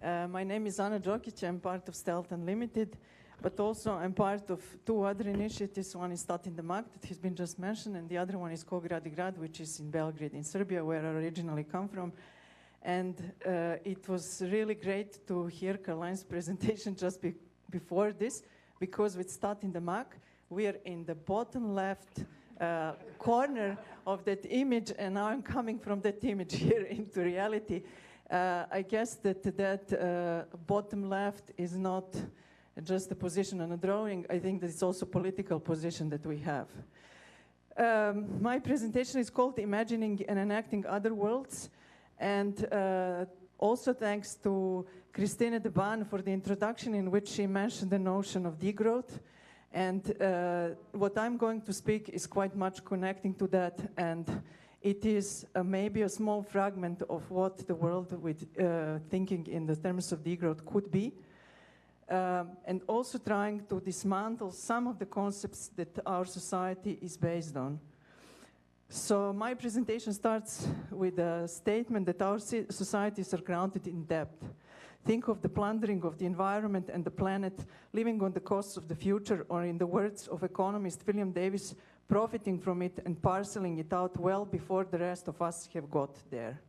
My name is Džokić. I'm part of Stealth.Unlimited, but also I'm part of two other initiatives. One is Start in the Mark that has been just mentioned, and the other one is Grad, which is in Belgrade in Serbia, where I originally come from. And it was really great to hear Caroline's presentation just before this, because with Start in the Mark, we are in the bottom left corner of that image, and now I'm coming from that image here into reality. I guess that bottom left is not just a position on a drawing. I think that it's also a political position that we have. My presentation is called Imagining and Enacting Other Worlds, and also thanks to Christine de Baan for the introduction in which she mentioned the notion of degrowth. And what I'm going to speak is quite much connecting to that, and it is maybe a small fragment of what the world with thinking in the terms of degrowth could be, and also trying to dismantle some of the concepts that our society is based on. So my presentation starts with a statement that our societies are grounded in debt. Think of the plundering of the environment and the planet, living on the costs of the future, or in the words of economist William Davis, profiting from it and parceling it out well before the rest of us have got there.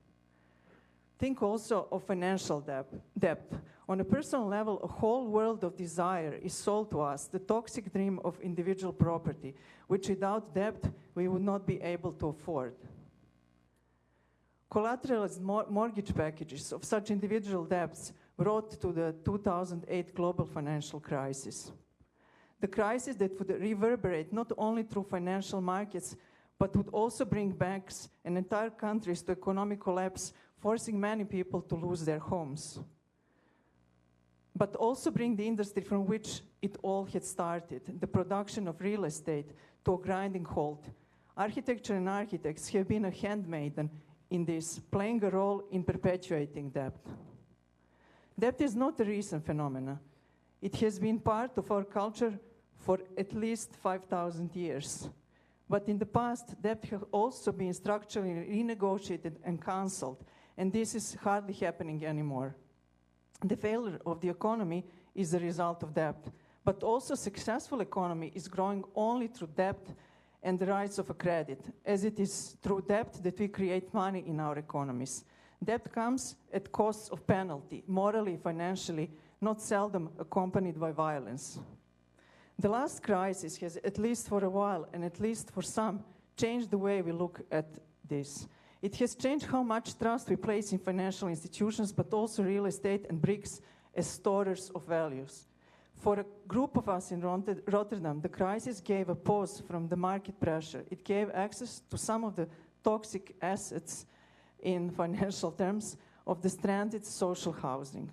Think also of financial debt. On a personal level, a whole world of desire is sold to us, the toxic dream of individual property, which without debt we would not be able to afford. Collateralized mortgage packages of such individual debts brought to the 2008 global financial crisis. The crisis that would reverberate not only through financial markets, but would also bring banks and entire countries to economic collapse, forcing many people to lose their homes. But also bring the industry from which it all had started, the production of real estate, to a grinding halt. Architecture and architects have been a handmaiden in this, playing a role in perpetuating debt. Debt is not a recent phenomenon. It has been part of our culture for at least 5,000 years. But in the past, debt has also been structurally renegotiated and cancelled, and this is hardly happening anymore. The failure of the economy is the result of debt, but also successful economy is growing only through debt and the rise of a credit, as it is through debt that we create money in our economies. Debt comes at costs of penalty, morally, financially, not seldom accompanied by violence. The last crisis has, at least for a while, and at least for some, changed the way we look at this. It has changed how much trust we place in financial institutions, but also real estate and bricks as storers of values. For a group of us in Rotterdam, the crisis gave a pause from the market pressure. It gave access to some of the toxic assets, in financial terms, of the stranded social housing.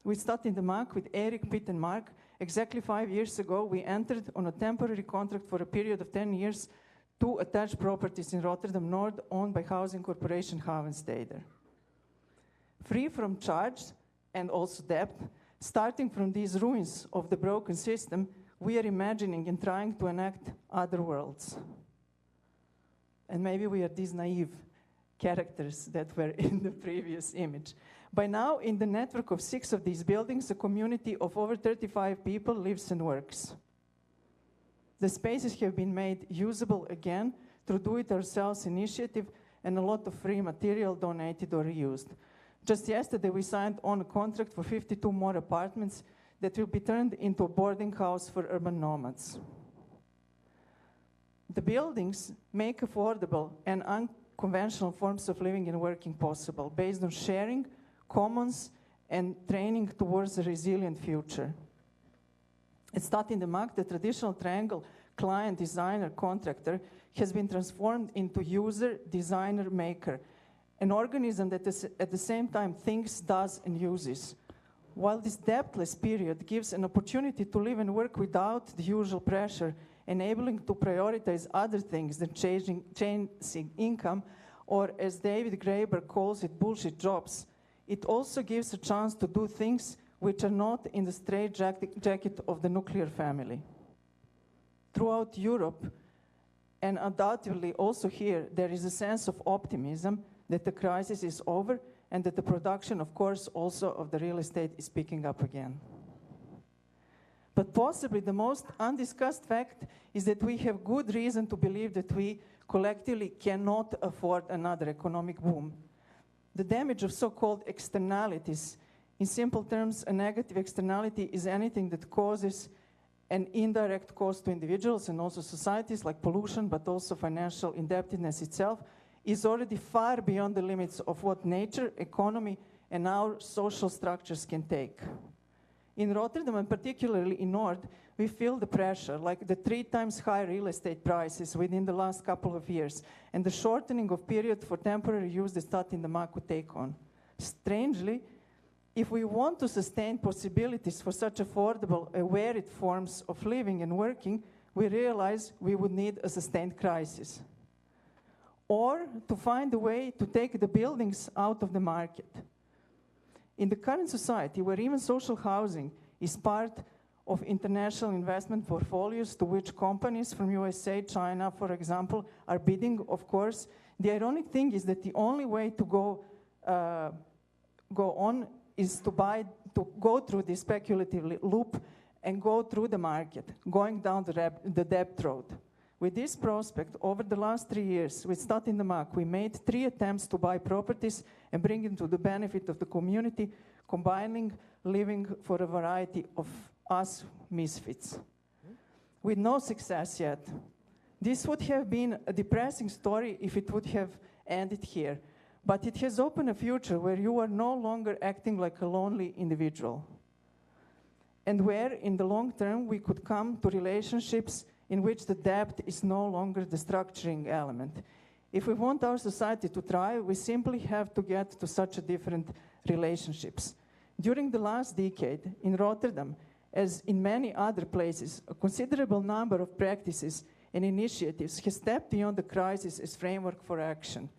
We started in the Mark with Eric, Pitt, and Mark. Exactly 5 years ago, we entered on a temporary contract for a period of 10 years, 2 attached properties in Rotterdam North owned by housing corporation Havensteder. Free from charge and also debt, starting from these ruins of the broken system, we are imagining and trying to enact other worlds. And maybe we are these naive characters that were in the previous image. By now, in the network of 6 of these buildings, a community of over 35 people lives and works. The spaces have been made usable again through do-it-ourselves initiative and a lot of free material donated or reused. Just yesterday, we signed on a contract for 52 more apartments that will be turned into a boarding house for urban nomads. The buildings make affordable and unconventional forms of living and working possible, based on sharing, commons, and training towards a resilient future. At Start in the Mark, the traditional triangle client, designer, contractor has been transformed into user, designer, maker, an organism that is at the same time thinks, does, and uses. While this depthless period gives an opportunity to live and work without the usual pressure, enabling to prioritize other things than chasing income, or as David Graeber calls it, bullshit jobs, it also gives a chance to do things which are not in the straitjacket of the nuclear family. Throughout Europe, and undoubtedly also here, there is a sense of optimism that the crisis is over and that the production, of course, also of the real estate is picking up again. But possibly the most undiscussed fact is that we have good reason to believe that we collectively cannot afford another economic boom. The damage of so-called externalities, in simple terms, a negative externality is anything that causes an indirect cost to individuals and also societies, like pollution, but also financial indebtedness itself, is already far beyond the limits of what nature, economy, and our social structures can take. In Rotterdam, and particularly in North, we feel the pressure, like the 3 times higher real estate prices within the last couple of years, and the shortening of period for temporary use that Stad in the Maak would take on. Strangely, if we want to sustain possibilities for such affordable, varied forms of living and working, we realize we would need a sustained crisis. Or to find a way to take the buildings out of the market. In the current society, where even social housing is part of international investment portfolios to which companies from USA, China, for example, are bidding, of course, the ironic thing is that the only way to go on is to go through the speculative loop and go through the market, going down the debt road. With this prospect, over the last 3 years, with Stad in the Maak, we made 3 attempts to buy properties and bring them to the benefit of the community, combining living for a variety of us misfits. With no success yet. This would have been a depressing story if it would have ended here, but it has opened a future where you are no longer acting like a lonely individual, and where, in the long term, we could come to relationships in which the debt is no longer the structuring element. If we want our society to thrive, we simply have to get to such a different relationships. During the last decade, in Rotterdam, as in many other places, a considerable number of practices and initiatives has stepped beyond the crisis as framework for action.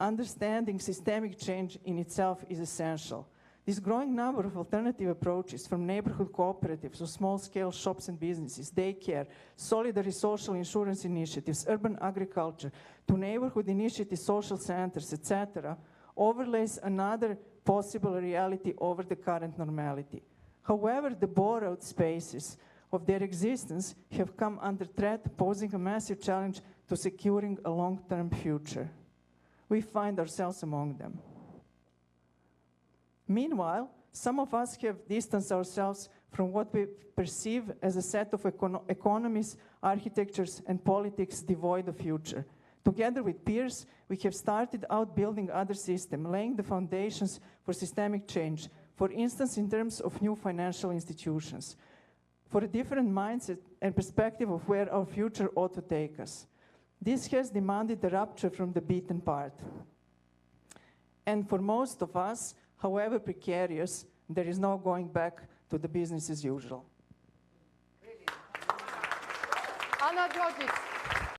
Understanding systemic change in itself is essential. This growing number of alternative approaches, from neighborhood cooperatives to small-scale shops and businesses, daycare, solidary social insurance initiatives, urban agriculture, to neighborhood initiatives, social centers, etc., overlays another possible reality over the current normality. However, the borrowed spaces of their existence have come under threat, posing a massive challenge to securing a long-term future. We find ourselves among them. Meanwhile, some of us have distanced ourselves from what we perceive as a set of economies, architectures, and politics devoid of future. Together with peers, we have started out building other systems, laying the foundations for systemic change, for instance, in terms of new financial institutions, for a different mindset and perspective of where our future ought to take us. This has demanded a rupture from the beaten path. And for most of us, however precarious, there is no going back to the business as usual. Anna Džokić.